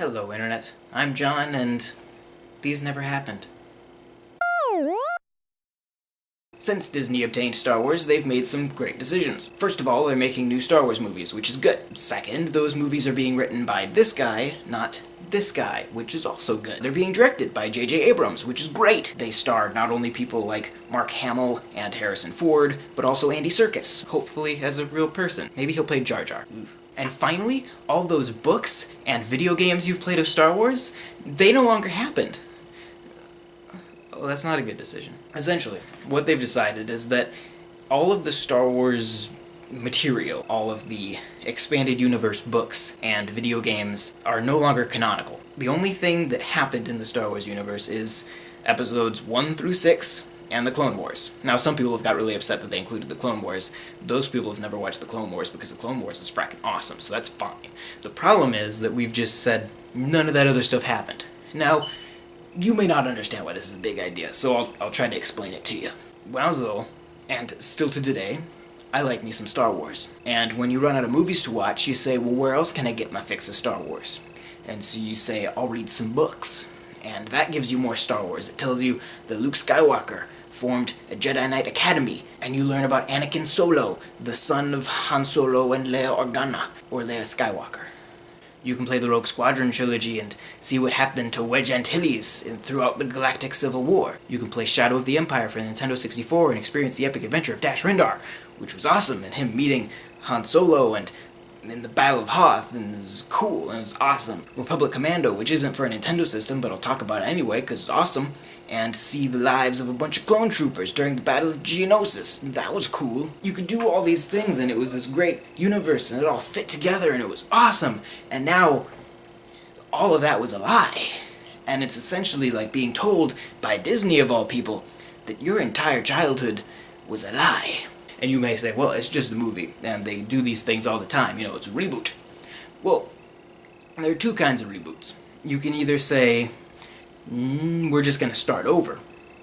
Hello, Internet. I'm John, and these never happened. Since Disney obtained Star Wars, they've made some great decisions. First of all, they're making new Star Wars movies, which is good. Second, those movies are being written by this guy, not this guy, which is also good. They're being directed by J.J. Abrams, which is great. They star not only people like Mark Hamill and Harrison Ford, but also Andy Serkis, hopefully as a real person. Maybe he'll play Jar Jar. And finally, all those books and video games you've played of Star Wars, they no longer happened. Well, that's not a good decision. Essentially, what they've decided is that all of the Star Wars material, all of the expanded universe books and video games are no longer canonical. The only thing that happened in the Star Wars universe is episodes 1 through 6 and the Clone Wars. Now, some people have got really upset that they included the Clone Wars. Those people have never watched the Clone Wars because the Clone Wars is fracking awesome, so that's fine. The problem is that we've just said none of that other stuff happened. Now, you may not understand why this is a big idea, so I'll try to explain it to you. When I was little, and still to today, I like me some Star Wars. And when you run out of movies to watch, you say, well, where else can I get my fix of Star Wars? And so you say, I'll read some books. And that gives you more Star Wars. It tells you that Luke Skywalker formed a Jedi Knight Academy, and you learn about Anakin Solo, the son of Han Solo and Leia Organa, or Leia Skywalker. You can play the Rogue Squadron trilogy and see what happened to Wedge Antilles throughout the Galactic Civil War. You can play Shadow of the Empire for the Nintendo 64 and experience the epic adventure of Dash Rendar, which was awesome, and him meeting Han Solo and in the Battle of Hoth, and it was cool, and it was awesome. Republic Commando, which isn't for a Nintendo system, but I'll talk about it anyway, because it's awesome, and see the lives of a bunch of clone troopers during the Battle of Geonosis. That was cool. You could do all these things, and it was this great universe, and it all fit together, and it was awesome. And now, all of that was a lie. And it's essentially like being told by Disney, of all people, that your entire childhood was a lie. And you may say, well, it's just a movie, and they do these things all the time, it's a reboot. Well, there are two kinds of reboots. You can either say, we're just going to start over,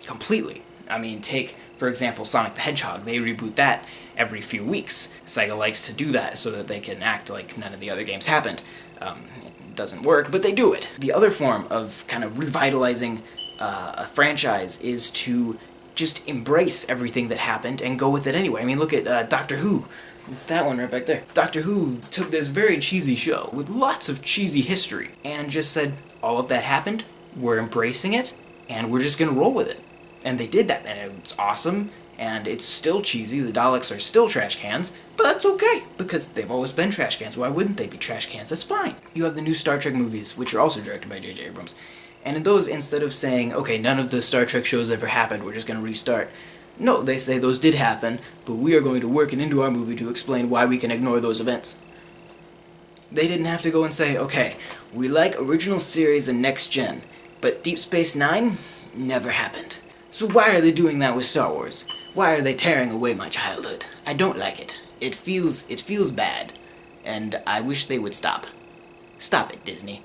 completely. I mean, take, for example, Sonic the Hedgehog. They reboot that every few weeks. Sega likes to do that so that they can act like none of the other games happened. It doesn't work, but they do it. The other form of kind of revitalizing a franchise is to just embrace everything that happened and go with it anyway. I mean, look at Doctor Who. That one right back there. Doctor Who took this very cheesy show with lots of cheesy history and just said, all of that happened, we're embracing it, and we're just gonna roll with it. And they did that, and it's awesome, and it's still cheesy. The Daleks are still trash cans, but that's okay, because they've always been trash cans. Why wouldn't they be trash cans? That's fine. You have the new Star Trek movies, which are also directed by J.J. Abrams. And in those, instead of saying, okay, none of the Star Trek shows ever happened, we're just going to restart. No, they say those did happen, but we are going to work it into our movie to explain why we can ignore those events. They didn't have to go and say, okay, we like original series and next gen, but Deep Space Nine never happened. So why are they doing that with Star Wars? Why are they tearing away my childhood? I don't like it. It feels bad, and I wish they would stop. Stop it, Disney.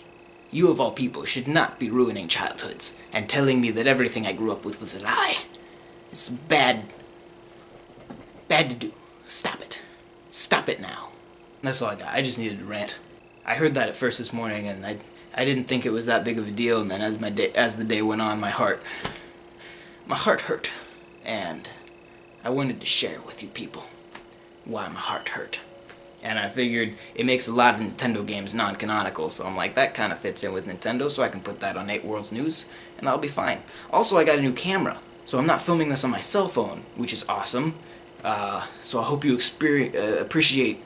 You of all people should not be ruining childhoods and telling me that everything I grew up with was a lie. It's bad. Bad to do. Stop it. Stop it now. That's all I got. I just needed to rant. I heard that at first this morning, and I didn't think it was that big of a deal, and then as the day went on, my heart hurt. And I wanted to share with you people why my heart hurt. And I figured it makes a lot of Nintendo games non-canonical, so I'm like, that kind of fits in with Nintendo, so I can put that on 8 Worlds News, and I'll be fine. Also, I got a new camera, so I'm not filming this on my cell phone, which is awesome. So I hope you appreciate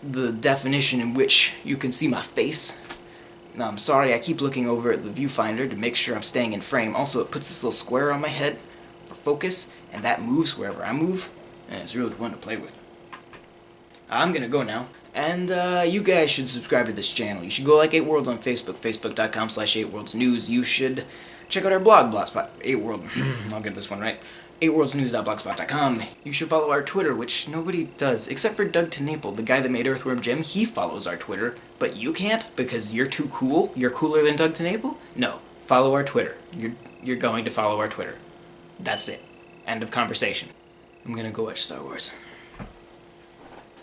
the definition in which you can see my face. Now, I'm sorry, I keep looking over at the viewfinder to make sure I'm staying in frame. Also, it puts this little square on my head for focus, and that moves wherever I move, and it's really fun to play with. I'm gonna go now, and you guys should subscribe to this channel. You should go like 8 Worlds on Facebook, facebook.com/8worldsnews. You should check out our blog, Blogspot, 8World, I'll get this one right, 8worldsnews.blogspot.com. You should follow our Twitter, which nobody does, except for Doug ToNaples, the guy that made Earthworm Jim. He follows our Twitter, but you can't because you're too cool? You're cooler than Doug ToNaples? No, follow our Twitter. You're going to follow our Twitter. That's it. End of conversation. I'm gonna go watch Star Wars.